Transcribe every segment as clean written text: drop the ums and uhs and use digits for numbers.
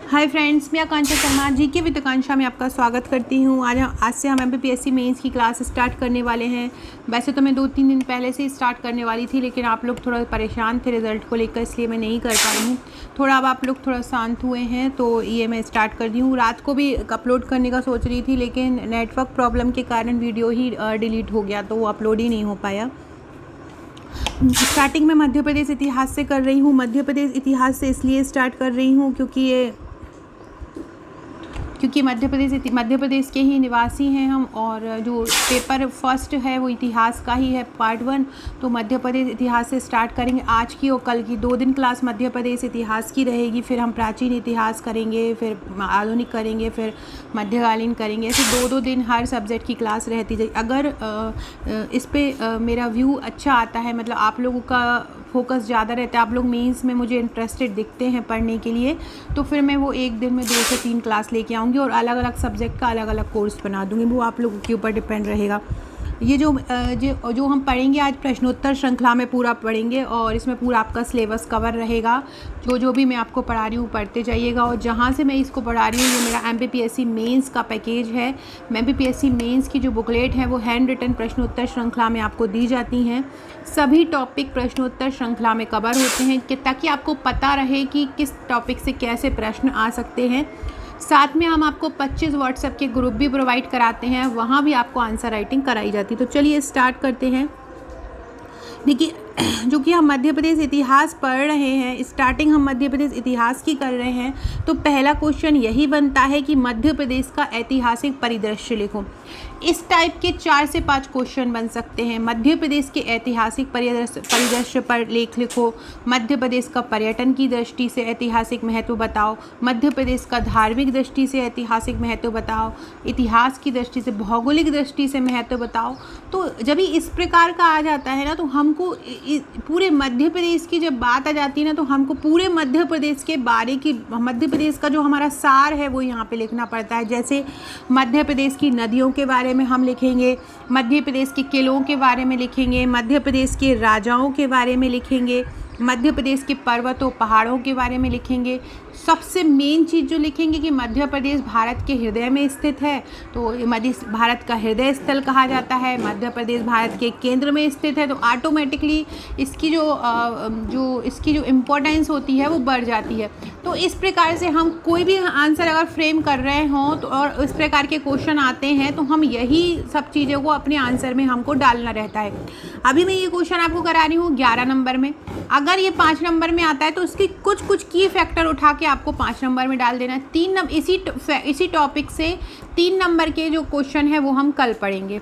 Hi friends, मैं आकांक्षा Sharma GK with आकांक्षा में आपका स्वागत करती हूँ। आज से हम एमपीपीएससी मेंस की क्लास स्टार्ट करने वाले हैं। वैसे तो मैं 2-3 दिन पहले से ही स्टार्ट करने वाली थी, लेकिन आप लोग थोड़ा परेशान थे रिज़ल्ट को लेकर, इसलिए मैं नहीं कर पाई हूँ। थोड़ा अब आप लोग थोड़ा शांत हुए हैं तो ये मैं स्टार्ट कर दी हूँ। रात को भी अपलोड करने का सोच रही थी, लेकिन नेटवर्क प्रॉब्लम के कारण वीडियो ही डिलीट हो गया, तो वो अपलोड ही नहीं हो पाया। स्टार्टिंग में मध्य प्रदेश इतिहास से कर रही हूँ। मध्य प्रदेश इतिहास से इसलिए स्टार्ट कर रही हूँ क्योंकि मध्य प्रदेश के ही निवासी हैं हम, और जो पेपर फर्स्ट है वो इतिहास का ही है, पार्ट 1। तो मध्य प्रदेश इतिहास से स्टार्ट करेंगे। आज की और कल की 2 दिन क्लास मध्य प्रदेश इतिहास की रहेगी। फिर हम प्राचीन इतिहास करेंगे, फिर आधुनिक करेंगे, फिर मध्यकालीन करेंगे। ऐसे 2-2 दिन हर सब्जेक्ट की क्लास रहती जाएगी। अगर इस पर मेरा व्यू अच्छा आता है, मतलब आप लोगों का फोकस ज़्यादा रहता है, आप लोग मेंस में मुझे इंटरेस्टेड दिखते हैं पढ़ने के लिए, तो फिर मैं वो एक दिन में 2 से 3 क्लास लेके आऊँगी और अलग अलग सब्जेक्ट का अलग अलग कोर्स बना दूँगी। वो आप लोगों के ऊपर डिपेंड रहेगा। ये जो हम पढ़ेंगे आज प्रश्नोत्तर श्रृंखला में पूरा पढ़ेंगे, और इसमें पूरा आपका सिलेबस कवर रहेगा। जो भी मैं आपको पढ़ा रही हूँ पढ़ते जाइएगा। और जहाँ से मैं इसको पढ़ा रही हूँ, ये मेरा एमपीपीएससी मेंस का पैकेज है। एमपीपीएससी मेंस की जो बुकलेट है वो हैंड रिटन प्रश्नोत्तर श्रृंखला में आपको दी जाती हैं। सभी टॉपिक प्रश्नोत्तर श्रृंखला में कवर होते हैं, कि ताकि आपको पता रहे कि किस टॉपिक से कैसे प्रश्न आ सकते हैं। साथ में हम आपको 25 व्हाट्सएप के ग्रुप भी प्रोवाइड कराते हैं, वहाँ भी आपको आंसर राइटिंग कराई जाती है। तो चलिए स्टार्ट करते हैं। देखिए, जो कि हम मध्य प्रदेश इतिहास पढ़ रहे हैं, स्टार्टिंग हम मध्य प्रदेश इतिहास की कर रहे हैं, तो पहला क्वेश्चन यही बनता है कि मध्य प्रदेश का ऐतिहासिक परिदृश्य लिखो। इस टाइप के 4 से 5 क्वेश्चन बन सकते हैं। मध्य प्रदेश के ऐतिहासिक परिदृश्य पर लेख लिखो। मध्य प्रदेश का पर्यटन की दृष्टि से ऐतिहासिक महत्व बताओ। मध्य प्रदेश का धार्मिक दृष्टि से ऐतिहासिक महत्व बताओ। इतिहास की दृष्टि से, भौगोलिक दृष्टि से महत्व बताओ। तो जब भी इस प्रकार का आ जाता है ना, तो हमको पूरे मध्य प्रदेश की जब बात आ जाती है ना, तो हमको पूरे मध्य प्रदेश के बारे की, मध्य प्रदेश का जो हमारा सार है वो यहाँ पे लिखना पड़ता है। जैसे मध्य प्रदेश की नदियों के बारे में हम लिखेंगे, मध्य प्रदेश के किलों के बारे में लिखेंगे, मध्य प्रदेश के राजाओं के बारे में लिखेंगे, मध्य प्रदेश के पर्वतों पहाड़ों के बारे में लिखेंगे। सबसे मेन चीज़ जो लिखेंगे कि मध्य प्रदेश भारत के हृदय में स्थित है, तो मध्य भारत का हृदय स्थल कहा जाता है। मध्य प्रदेश भारत के केंद्र में स्थित है, तो ऑटोमेटिकली इसकी जो इम्पोर्टेंस होती है वो बढ़ जाती है। तो इस प्रकार से हम कोई भी आंसर अगर फ्रेम कर रहे हों तो, और इस प्रकार के क्वेश्चन आते हैं, तो हम यही सब चीज़ों को अपने आंसर में हमको डालना रहता है। अभी मैं ये क्वेश्चन आपको करा रही हूँ 11 नंबर में। अगर ये 5 नंबर में आता है तो उसकी कुछ की फैक्टर उठा के आपको 5 नंबर में डाल देना है। इसी टॉपिक से 3 नंबर के जो क्वेश्चन है वो हम कल पढ़ेंगे।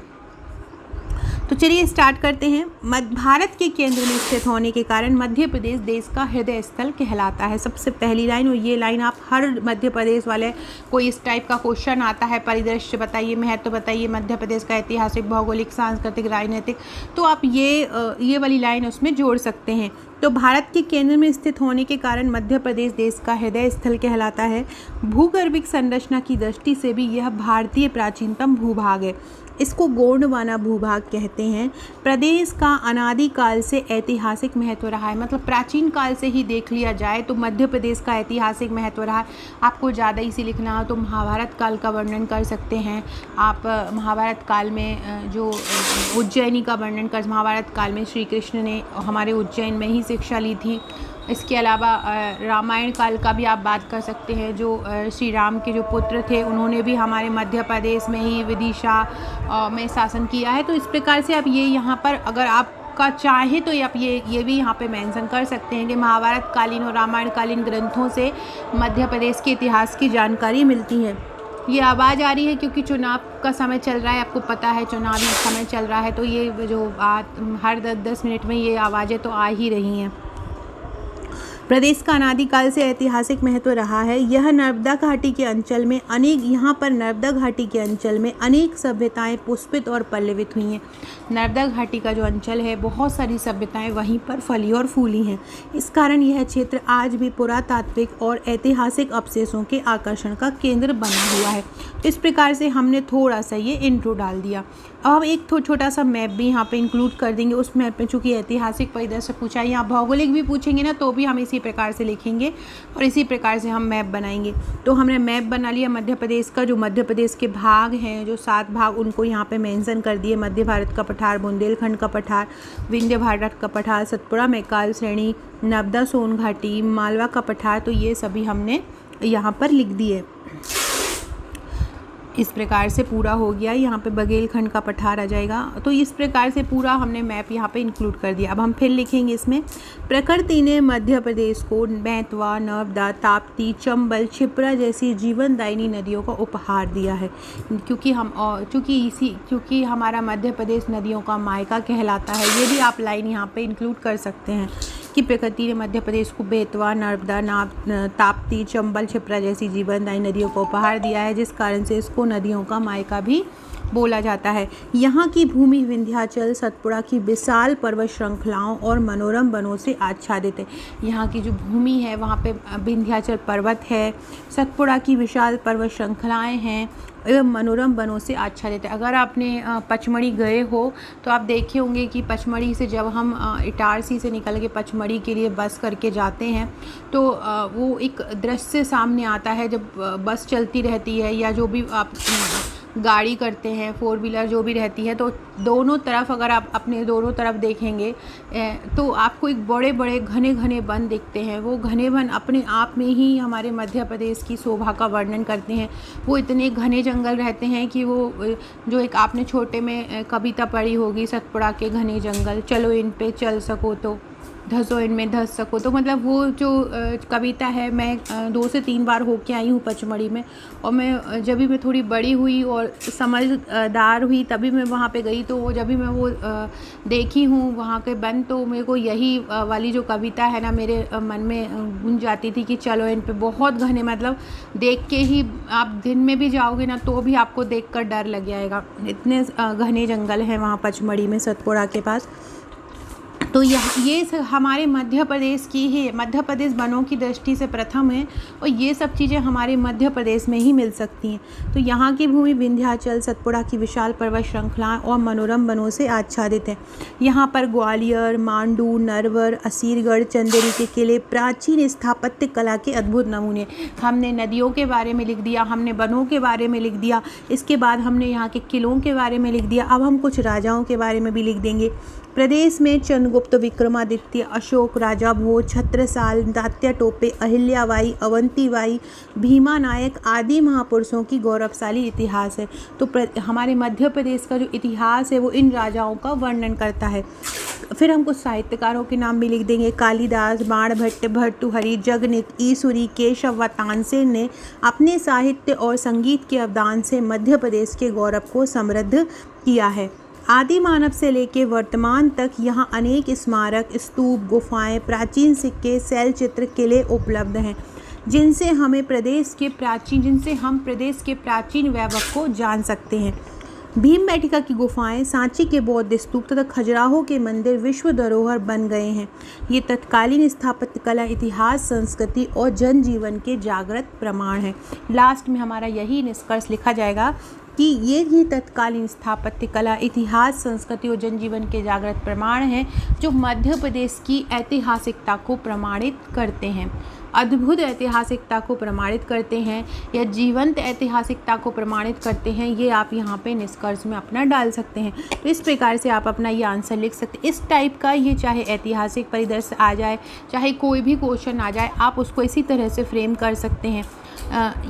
तो चलिए स्टार्ट करते हैं। भारत के केंद्र में स्थित होने के कारण मध्य प्रदेश देश का हृदय स्थल कहलाता है। सबसे पहली लाइन, और ये लाइन आप हर मध्य प्रदेश वाले, कोई इस टाइप का क्वेश्चन आता है, परिदृश्य बताइए, महत्व बताइए मध्य प्रदेश का, ऐतिहासिक, भौगोलिक, सांस्कृतिक, राजनीतिक, तो आप ये वाली लाइन उसमें जोड़ सकते हैं। तो भारत के केंद्र में स्थित होने के कारण मध्य प्रदेश देश का हृदय स्थल कहलाता है। भूगर्भिक संरचना की दृष्टि से भी यह भारतीय प्राचीनतम भूभाग है। इसको गोंडवाना भूभाग कहते हैं। प्रदेश का अनादिकाल से ऐतिहासिक महत्व रहा है, मतलब प्राचीन काल से ही देख लिया जाए तो मध्य प्रदेश का ऐतिहासिक महत्व रहा है। आपको ज़्यादा इसी लिखना हो तो महाभारत काल का वर्णन कर सकते हैं आप। महाभारत काल में जो उज्जैनी का वर्णन कर, महाभारत काल में श्री कृष्ण ने हमारे उज्जैन में ही शिक्षा ली थी। इसके अलावा रामायण काल का भी आप बात कर सकते हैं। जो श्री राम के जो पुत्र थे, उन्होंने भी हमारे मध्य प्रदेश में ही विदिशा में शासन किया है। तो इस प्रकार से आप ये यहाँ पर अगर आपका चाहे तो आप ये भी यहाँ पे मेंशन कर सकते हैं कि महाभारत कालीन और रामायण कालीन ग्रंथों से मध्य प्रदेश के इतिहास की जानकारी मिलती है। ये आवाज़ आ रही है क्योंकि चुनाव का समय चल रहा है, आपको पता है चुनावी समय चल रहा है, तो ये जो हर 10-10 मिनट में ये आवाज़ें तो आ ही रही हैं। प्रदेश का अनादिकाल से ऐतिहासिक महत्व रहा है। यह नर्मदा घाटी के अंचल में नर्मदा घाटी के अंचल में अनेक सभ्यताएं पुष्पित और पल्लवित हुई हैं। नर्मदा घाटी का जो अंचल है, बहुत सारी सभ्यताएं वहीं पर फली और फूली हैं। इस कारण यह क्षेत्र आज भी पुरातात्विक और ऐतिहासिक अवशेषों के आकर्षण का केंद्र बना हुआ है। इस प्रकार से हमने थोड़ा सा ये इंट्रो डाल दिया। अब हम एक छोटा सा मैप भी यहाँ पे इंक्लूड कर देंगे। उस मैप में चूँकि ऐतिहासिक परिदृश्य पूछा है, यहाँ भौगोलिक भी पूछेंगे ना, तो भी हम इसी इसी प्रकार से लिखेंगे और इसी प्रकार से हम मैप बनाएंगे। तो हमने मैप बना लिया मध्य प्रदेश का। जो मध्य प्रदेश के भाग हैं, जो 7 भाग, उनको यहाँ पे मेंशन कर दिए। मध्य भारत का पठार, बुंदेलखंड का पठार, विंध्य भारत का पठार, सतपुड़ा मैकाल श्रेणी, नर्मदा सोन घाटी, मालवा का पठार, तो ये सभी हमने यहाँ पर लिख दिए। इस प्रकार से पूरा हो गया। यहाँ पे बघेलखंड का पठार आ जाएगा। तो इस प्रकार से पूरा हमने मैप यहाँ पे इंक्लूड कर दिया। अब हम फिर लिखेंगे इसमें, प्रकृति ने मध्य प्रदेश को बेतवा, नर्मदा, ताप्ती, चंबल, क्षिप्रा जैसी जीवनदायिनी नदियों का उपहार दिया है। क्योंकि हमारा मध्य प्रदेश नदियों का मायका कहलाता है। ये भी आप लाइन यहाँ पे इंक्लूड कर सकते हैं कि प्रकृति ने मध्य प्रदेश को बेतवा, नर्मदा, ताप्ती, चंबल, क्षिप्रा जैसी जीवनदायी नदियों को उपहार दिया है, जिस कारण से इसको नदियों का मायका भी बोला जाता है। यहाँ की भूमि विंध्याचल, सतपुड़ा की विशाल पर्वत श्रृंखलाओं और मनोरम वनों से आच्छादित है। यहाँ की जो भूमि है वहाँ पे विंध्याचल पर्वत है, सतपुड़ा की विशाल पर्वत श्रृंखलाएँ हैं एवं मनोरम वनों से आच्छादित है। अगर आपने पचमढ़ी गए हो तो आप देखे होंगे कि पचमढ़ी से जब हम इटारसी से निकल के पचमढ़ी के लिए बस करके जाते हैं तो वो एक दृश्य सामने आता है जब बस चलती रहती है या जो भी आप गाड़ी करते हैं, 4 व्हीलर जो भी रहती है, तो दोनों तरफ अगर आप अपने दोनों तरफ देखेंगे तो आपको एक बड़े बड़े घने घने वन दिखते हैं। वो घने वन अपने आप में ही हमारे मध्य प्रदेश की शोभा का वर्णन करते हैं। वो इतने घने जंगल रहते हैं कि वो जो एक आपने छोटे में कविता पढ़ी होगी, सतपुड़ा के घने जंगल, चलो इन पे चल सको तो धसो इनमें धस सको, तो मतलब वो जो कविता है, मैं 2 से 3 बार होके आई हूँ पचमढ़ी में। और मैं जब भी मैं थोड़ी बड़ी हुई और समझदार हुई तभी मैं वहाँ पे गई, तो वो जब भी मैं वो देखी हूँ वहाँ के वन, तो मेरे को यही वाली जो कविता है ना मेरे मन में गूंज जाती थी कि चलो इन पे बहुत घने, मतलब देख के ही आप दिन में भी जाओगे ना तो भी आपको देख कर डर लग जाएगा, इतने घने जंगल हैं वहाँ पचमढ़ी में, सतपुड़ा के पास। तो ये हमारे मध्य प्रदेश की ही, मध्य प्रदेश वनों की दृष्टि से प्रथम है और ये सब चीज़ें हमारे मध्य प्रदेश में ही मिल सकती हैं। तो यहाँ की भूमि विंध्याचल, सतपुड़ा की विशाल पर्वत श्रृंखलाएं और मनोरम वनों से आच्छादित है। यहाँ पर ग्वालियर, मांडू, नरवर, असीरगढ़, चंदेरी के किले प्राचीन स्थापत्य कला के अद्भुत नमूने। हमने नदियों के बारे में लिख दिया, हमने वनों के बारे में लिख दिया, इसके बाद हमने यहाँ के किलों के बारे में लिख दिया। अब हम कुछ राजाओं के बारे में भी लिख देंगे। प्रदेश में चंद्रगुप्त, विक्रमादित्य, अशोक, राजा भोज, छत्रसाल, तात्या टोपे, अहिल्याबाई, अवंतीबाई, भीमा नायक आदि महापुरुषों की गौरवशाली इतिहास है। तो हमारे मध्य प्रदेश का जो इतिहास है वो इन राजाओं का वर्णन करता है। फिर हम कुछ साहित्यकारों के नाम भी लिख देंगे। कालिदास, बाणभट्ट, भर्तृहरि, जगन्नाथ, ईसुरी, केशव व तानसेन ने अपने साहित्य और संगीत के अवदान से मध्य प्रदेश के गौरव को समृद्ध किया है। आदि मानव से लेकर वर्तमान तक यहाँ अनेक स्मारक, स्तूप, गुफाएं, प्राचीन सिक्के, शैलचित्र, किले उपलब्ध हैं, जिनसे हम प्रदेश के प्राचीन वैभव को जान सकते हैं। भीमबेटका की गुफाएं, सांची के बौद्ध स्तूप तथा खजुराहो के मंदिर विश्व धरोहर बन गए हैं। ये तत्कालीन स्थापत्य कला, इतिहास, संस्कृति और जनजीवन के जागृत प्रमाण हैं। लास्ट में हमारा यही निष्कर्ष लिखा जाएगा कि ये ही तत्कालीन स्थापत्य कला, इतिहास, संस्कृति और जनजीवन के जागृत प्रमाण हैं जो मध्य प्रदेश की ऐतिहासिकता को प्रमाणित करते हैं, अद्भुत ऐतिहासिकता को प्रमाणित करते हैं या जीवंत ऐतिहासिकता को प्रमाणित करते हैं। ये आप यहाँ पे निष्कर्ष में अपना डाल सकते हैं। तो इस प्रकार से आप अपना ये आंसर लिख सकते हैं। इस टाइप का ये चाहे ऐतिहासिक परिदृश्य आ जाए, चाहे कोई भी क्वेश्चन आ जाए, आप उसको इसी तरह से फ्रेम कर सकते हैं।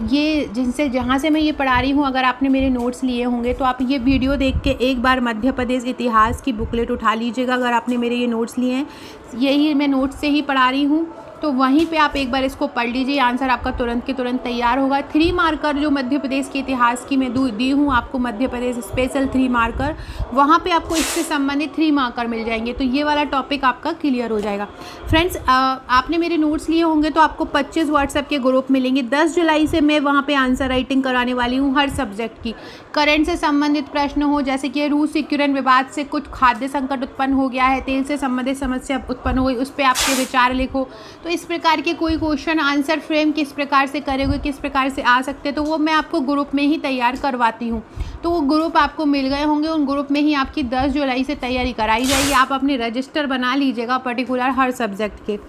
ये जहाँ से मैं ये पढ़ा रही हूँ, अगर आपने मेरे नोट्स लिए होंगे तो आप ये वीडियो देख के एक बार मध्य प्रदेश इतिहास की बुकलेट उठा लीजिएगा। अगर आपने मेरे ये नोट्स लिए हैं, यही मैं नोट्स से ही पढ़ा रही हूँ, तो वहीं पे आप एक बार इसको पढ़ लीजिए, आंसर आपका तुरंत के तुरंत तैयार होगा। 3 मार्कर जो मध्य प्रदेश के इतिहास की मैं दी हूँ आपको, मध्य प्रदेश स्पेशल 3 मार्कर, वहाँ पे आपको इससे संबंधित 3 मार्कर मिल जाएंगे। तो ये वाला टॉपिक आपका क्लियर हो जाएगा। फ्रेंड्स, आपने मेरे नोट्स लिए होंगे तो आपको 25 व्हाट्सएप के ग्रुप मिलेंगे। 10 जुलाई से मैं वहाँ पर आंसर राइटिंग कराने वाली हूँ हर सब्जेक्ट की। करंट से संबंधित प्रश्न हो, जैसे कि रूस यूक्रेन विवाद से कुछ खाद्य संकट उत्पन्न हो गया है, तेल से संबंधित समस्या उत्पन्न हुई, उस पर आपके विचार लिखो। तो इस प्रकार के कोई क्वेश्चन आंसर फ्रेम किस प्रकार से करेंगे, किस प्रकार से आ सकते हैं, तो वो मैं आपको ग्रुप में ही तैयार करवाती हूँ। तो वो ग्रुप आपको मिल गए होंगे, उन ग्रुप में ही आपकी 10 जुलाई से तैयारी कराई जाएगी। आप अपने रजिस्टर बना लीजिएगा पर्टिकुलर हर सब्जेक्ट के।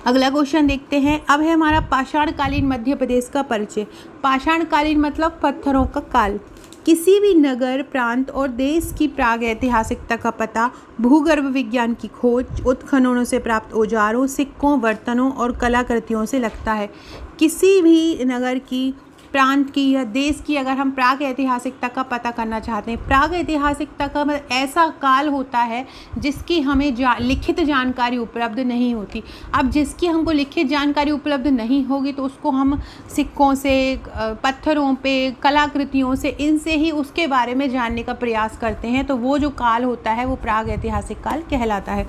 अगला क्वेश्चन देखते हैं। अब है हमारा पाषाणकालीन मध्य प्रदेश का परिचय। पाषाणकालीन मतलब पत्थरों का काल। किसी भी नगर, प्रांत और देश की प्रागैतिहासिकता का पता भूगर्भ विज्ञान की खोज, उत्खननों से प्राप्त औजारों, सिक्कों, बर्तनों और कलाकृतियों से लगता है। किसी भी नगर की, प्रांत की या देश की अगर हम प्राग ऐतिहासिकता का पता करना चाहते हैं, प्राग ऐतिहासिकता का मतलब ऐसा काल होता है जिसकी हमें लिखित जानकारी उपलब्ध नहीं होती। अब जिसकी हमको लिखित जानकारी उपलब्ध नहीं होगी तो उसको हम सिक्कों से, पत्थरों पे, कलाकृतियों से, इनसे ही उसके बारे में जानने का प्रयास करते हैं। तो वो जो काल होता है वो प्राग ऐतिहासिक काल कहलाता है।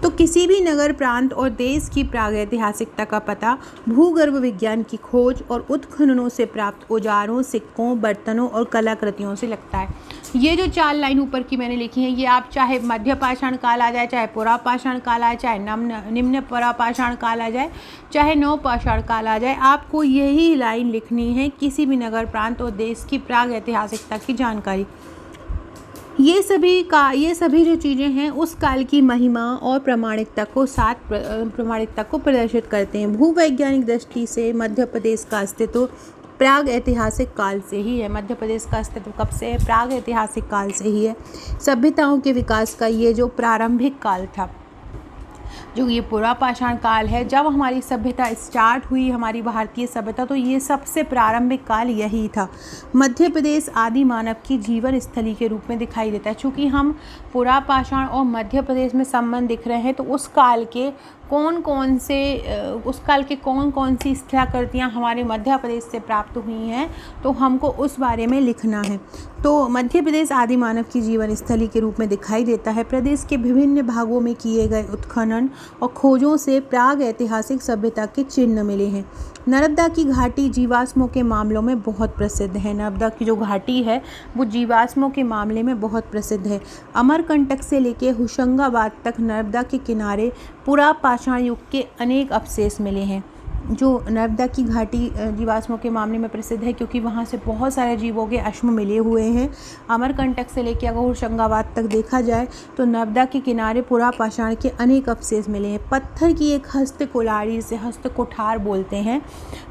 तो किसी भी नगर, प्रांत और देश की प्राग ऐतिहासिकता का पता भूगर्भ विज्ञान की खोज और उत्खननों से प्राप्त औजारों, सिक्कों, बर्तनों और कलाकृतियों से लगता है। ये जो 4 लाइन ऊपर की मैंने लिखी है, ये आप चाहे मध्य पाषाण काल आ जाए, चाहे पुरा पाषाण काल आ जाए, चाहे निम्न पुरा पाषाण काल आ जाए, चाहे नव पाषाण काल आ जाए, आपको यही लाइन लिखनी है किसी भी नगर, प्रांत और देश की प्राग ऐतिहासिकता की जानकारी। ये सभी जो चीज़ें हैं उस काल की महिमा और प्रामाणिकता को प्रदर्शित करते हैं। भूवैज्ञानिक दृष्टि से मध्य प्रदेश का अस्तित्व प्राग ऐतिहासिक काल से ही है। मध्य प्रदेश का अस्तित्व कब से है? प्राग ऐतिहासिक काल से ही है। सभ्यताओं के विकास का ये जो प्रारंभिक काल था, जो ये पुरा पाषाण काल है, जब हमारी सभ्यता स्टार्ट हुई, हमारी भारतीय सभ्यता, तो ये सबसे प्रारंभिक काल यही था। मध्य प्रदेश आदि मानव की जीवन स्थली के रूप में दिखाई देता है। चूँकि हम पुरा पाषाण और मध्य प्रदेश में संबंध दिख रहे हैं, तो उस काल के कौन कौन सी स्थलाकृतियाँ हमारे मध्य प्रदेश से प्राप्त हुई हैं, तो हमको उस बारे में लिखना है। तो मध्य प्रदेश आदि मानव की जीवन स्थली के रूप में दिखाई देता है। प्रदेश के विभिन्न भागों में किए गए उत्खनन और खोजों से प्राग ऐतिहासिक सभ्यता के चिन्ह मिले हैं। नर्मदा की घाटी जीवाश्मों के मामलों में बहुत प्रसिद्ध है। नर्मदा की जो घाटी है वो जीवाश्मों के मामले में बहुत प्रसिद्ध है। अमरकंटक से लेकर होशंगाबाद तक नर्मदा के किनारे पुरा पाषाण युग के अनेक अवशेष मिले हैं। जो नर्मदा की घाटी जीवाश्मों के मामले में प्रसिद्ध है क्योंकि वहाँ से बहुत सारे जीवों के अश्म मिले हुए हैं। अमरकंटक से लेकर अगर होशंगाबाद तक देखा जाए तो नर्मदा के किनारे पुरा पाषाण के अनेक अवशेष मिले हैं। पत्थर की एक हस्त कुल्हाड़ी से हस्त कुठार बोलते हैं।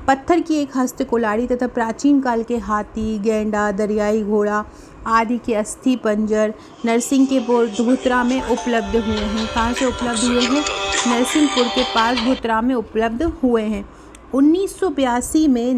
पत्थर की एक हस्त कुल्हाड़ी तथा प्राचीन काल के हाथी, गेंडा, दरियाई घोड़ा आदि के अस्थि पंजर नरसिंह के भुतरा में उपलब्ध हुए हैं। कहाँ से उपलब्ध हुए हैं? नरसिंहपुर के पास भुतरा में उपलब्ध हुए हैं। 1982 में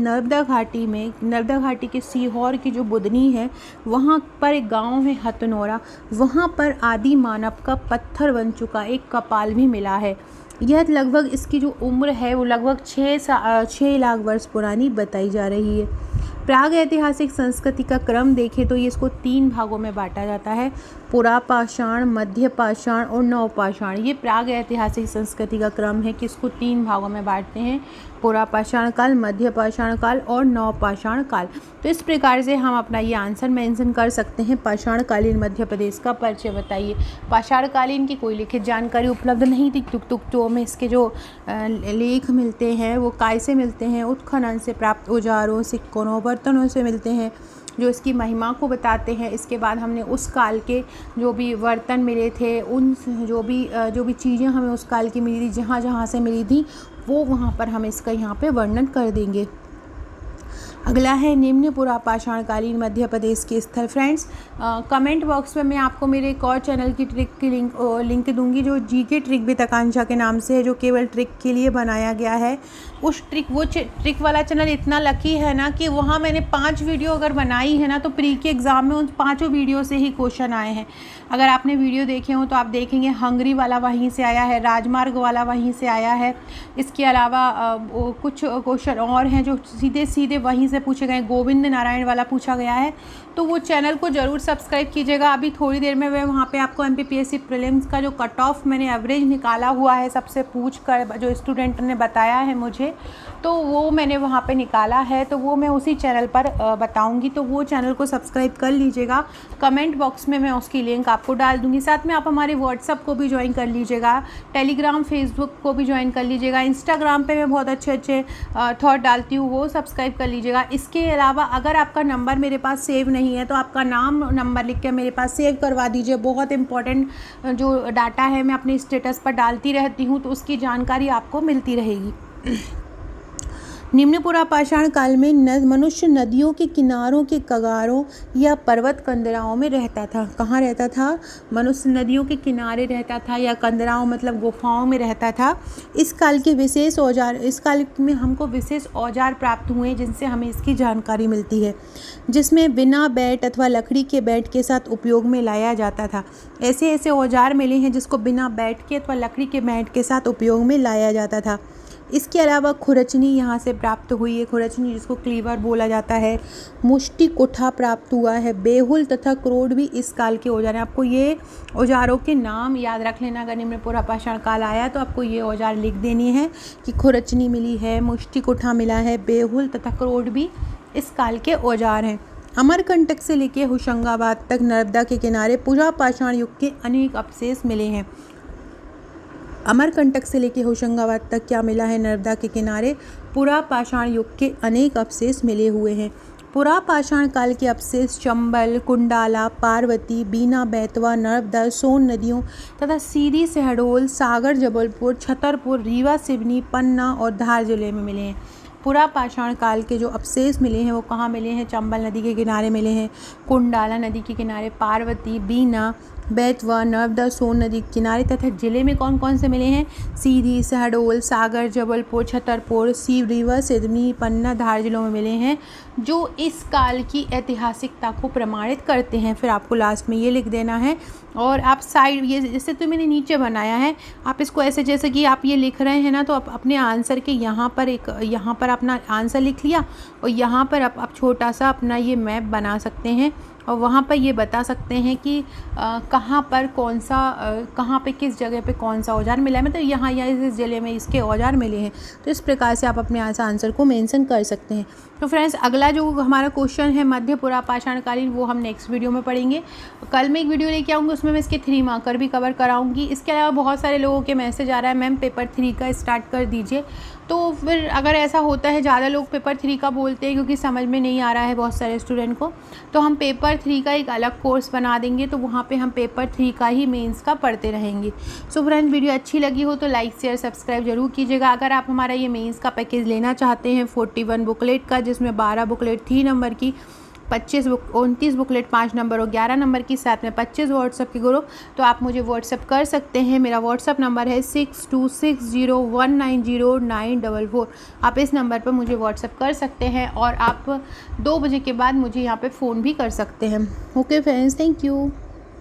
नर्मदा घाटी के सीहोर की जो बुदनी है, वहाँ पर एक गांव है हथनौरा, वहाँ पर आदि मानव का पत्थर बन चुका एक कपाल भी मिला है। यह लगभग, इसकी जो उम्र है वो लगभग 6 लाख वर्ष पुरानी बताई जा रही है। प्राग ऐतिहासिक संस्कृति का क्रम देखें तो ये इसको 3 भागों में बांटा जाता है। पुरा पाषाण, मध्य पाषाण और नव पाषाण। ये प्राग ऐतिहासिक संस्कृति का क्रम है कि इसको 3 भागों में बांटते हैं। पुरा पाषाण काल, मध्य पाषाण काल और नव पाषाण काल। तो इस प्रकार से हम अपना ये आंसर मेंशन कर सकते हैं। पाषाणकालीन मध्य प्रदेश का परिचय बताइए। पाषाणकालीन की कोई लिखित जानकारी उपलब्ध नहीं थी। तो में इसके जो लेख मिलते हैं वो काय से मिलते हैं? उत्खनन से प्राप्त औजारों, सिक्कों, बर्तनों से मिलते हैं, जो इसकी महिमा को बताते हैं। इसके बाद हमने उस काल के जो भी बर्तन मिले थे, उन जो भी चीज़ें हमें उस काल की मिली थी, जहाँ से मिली थी, वो वहाँ पर हम इसका यहाँ पे वर्णन कर देंगे। अगला है निम्न पुरा पाषाणकालीन मध्य प्रदेश के स्थल। फ्रेंड्स, कमेंट बॉक्स में मैं आपको मेरे एक और चैनल की ट्रिक की लिंक दूंगी, जो जीके ट्रिक विद आकांक्षा के नाम से है, जो केवल ट्रिक के लिए बनाया गया है। उस ट्रिक वाला चैनल इतना लकी है ना कि वहाँ मैंने 5 वीडियो अगर बनाई है ना, तो प्री के एग्ज़ाम में उन 5 वीडियो से ही क्वेश्चन आए हैं। अगर आपने वीडियो देखे हो तो आप देखेंगे हंगरी वाला वहीं से आया है, राजमार्ग वाला वहीं से आया है। इसके अलावा कुछ क्वेश्चन और हैं जो सीधे वहीं से पूछे गए। गोविंद नारायण वाला पूछा गया है। तो वो चैनल को ज़रूर सब्सक्राइब कीजिएगा। अभी थोड़ी देर में मैं वहाँ पे आपको MPPSC प्रीलिम्स का जो कट ऑफ मैंने एवरेज निकाला हुआ है सबसे पूछ कर, जो स्टूडेंट ने बताया है मुझे, तो वो मैंने वहाँ पे निकाला है, तो वो मैं उसी चैनल पर बताऊँगी। तो वो चैनल को सब्सक्राइब कर लीजिएगा। कमेंट बॉक्स में मैं उसकी लिंक आपको डाल दूँगी। साथ में आप हमारे व्हाट्सअप को भी ज्वाइन कर लीजिएगा, टेलीग्राम, फेसबुक को भी ज्वाइन कर लीजिएगा, इंस्टाग्राम पे मैं बहुत अच्छे अच्छे थॉट डालती हूँ, वो सब्सक्राइब कर लीजिएगा। इसके अलावा अगर आपका नंबर मेरे पास सेव नहीं है तो आपका नाम नंबर लिख के मेरे पास सेव करवा दीजिए। बहुत इंपॉर्टेंट जो डाटा है मैं अपने स्टेटस पर डालती रहती हूँ, तो उसकी जानकारी आपको मिलती रहेगी। निम्न पुरापाषाण काल में मनुष्य नदियों के किनारों के कगारों या पर्वत कंदराओं में रहता था। कहाँ रहता था? मनुष्य नदियों के किनारे रहता था, या कंदराओं मतलब गुफाओं में रहता था। इस काल में हमको विशेष औजार प्राप्त हुए जिनसे हमें इसकी जानकारी मिलती है, जिसमें बिना बैट अथवा लकड़ी के बैट के साथ उपयोग में लाया जाता था। ऐसे ऐसे औजार मिले हैं जिसको बिना बैट के अथवा लकड़ी के बैट के साथ उपयोग में लाया जाता था। इसके अलावा खुरचनी यहाँ से प्राप्त हुई है, खुरचनी जिसको क्लीवर बोला जाता है। मुष्टि कुठा प्राप्त हुआ है। बेहुल तथा क्रोड भी इस काल के औजार हैं। आपको ये औजारों के नाम याद रख लेना। अगर निम्न पुरापाषाण काल आया तो आपको ये औजार लिख देनी है कि खुरचनी मिली है, मुष्टि कुठा मिला है, बेहुल तथा क्रोड भी इस काल के औजार हैं। अमरकंटक से लेके होशंगाबाद तक नर्मदा के किनारे पुरापाषाण युग के अनेक अवशेष मिले हैं। अमरकंटक से लेके होशंगाबाद तक क्या मिला है? नर्मदा के किनारे पुरापाषाण युग के अनेक अवशेष मिले हुए हैं। पुरापाषाण काल के अवशेष चंबल, कुंडाला, पार्वती, बीना, बेतवा, नर्मदा, सोन नदियों तथा सीरी, शहडोल, सागर, जबलपुर, छतरपुर, रीवा, सिवनी, पन्ना और धार जिले में मिले हैं। पुरापाषाण काल के जो अवशेष मिले हैं वो कहाँ मिले हैं? चंबल नदी के किनारे मिले हैं, कुंडाला नदी के किनारे, पार्वती, बीना, बेतवा, नर्मदा, सोन नदी के किनारे तथा जिले में कौन कौन से मिले हैं? सीधी, शहडोल, सागर, जबलपुर, छतरपुर, रीवा, सिवनी, पन्ना, धार जिलों में मिले हैं, जो इस काल की ऐतिहासिकता को प्रमाणित करते हैं। फिर आपको लास्ट में ये लिख देना है, और आप साइड ये जैसे तो मैंने नीचे बनाया है, आप इसको ऐसे जैसे कि आप ये लिख रहे हैं ना, तो आप अपने आंसर के यहाँ पर अपना आंसर लिख लिया, और यहाँ पर आप छोटा सा अपना ये मैप बना सकते हैं, और वहाँ पर ये बता सकते हैं कि कहाँ पर कौन सा कहाँ पे किस जगह पे कौन सा औजार मिला है, मतलब यहाँ इस ज़िले में इसके औजार मिले हैं। तो इस प्रकार से आप अपने आंसर को मेंशन कर सकते हैं। तो फ्रेंड्स, अगला जो हमारा क्वेश्चन है मध्य पुरापाषाणकालीन, वो हम नेक्स्ट वीडियो में पढ़ेंगे। कल मैं एक वीडियो लेके आऊँगी, उसमें मैं इसके 3 मार्कर भी कवर कराऊँगी। इसके अलावा बहुत सारे लोगों के मैसेज आ रहा है, मैम पेपर 3 का स्टार्ट कर दीजिए। तो फिर अगर ऐसा होता है, ज़्यादा लोग पेपर 3 का बोलते हैं क्योंकि समझ में नहीं आ रहा है बहुत सारे स्टूडेंट को, तो हम पेपर 3 का एक अलग कोर्स बना देंगे, तो वहाँ पे हम पेपर 3 का ही मेंस का पढ़ते रहेंगे। सो फ्रेंड्स, वीडियो अच्छी लगी हो तो लाइक, शेयर, सब्सक्राइब जरूर कीजिएगा। अगर आप हमारा ये मेंस का पैकेज लेना चाहते हैं 41 बुकलेट का, जिसमें 12 बुकलेट 3 नंबर की, 29 बुकलेट 5 नंबर और 11 नंबर की, साथ में 25 व्हाट्सएप के ग्रुप, तो आप मुझे व्हाट्सएप कर सकते हैं। मेरा व्हाट्सएप नंबर है 6260190944। आप इस नंबर पर मुझे व्हाट्सएप कर सकते हैं, और आप 2 बजे के बाद मुझे यहाँ पे फ़ोन भी कर सकते हैं। Okay friends, thank you.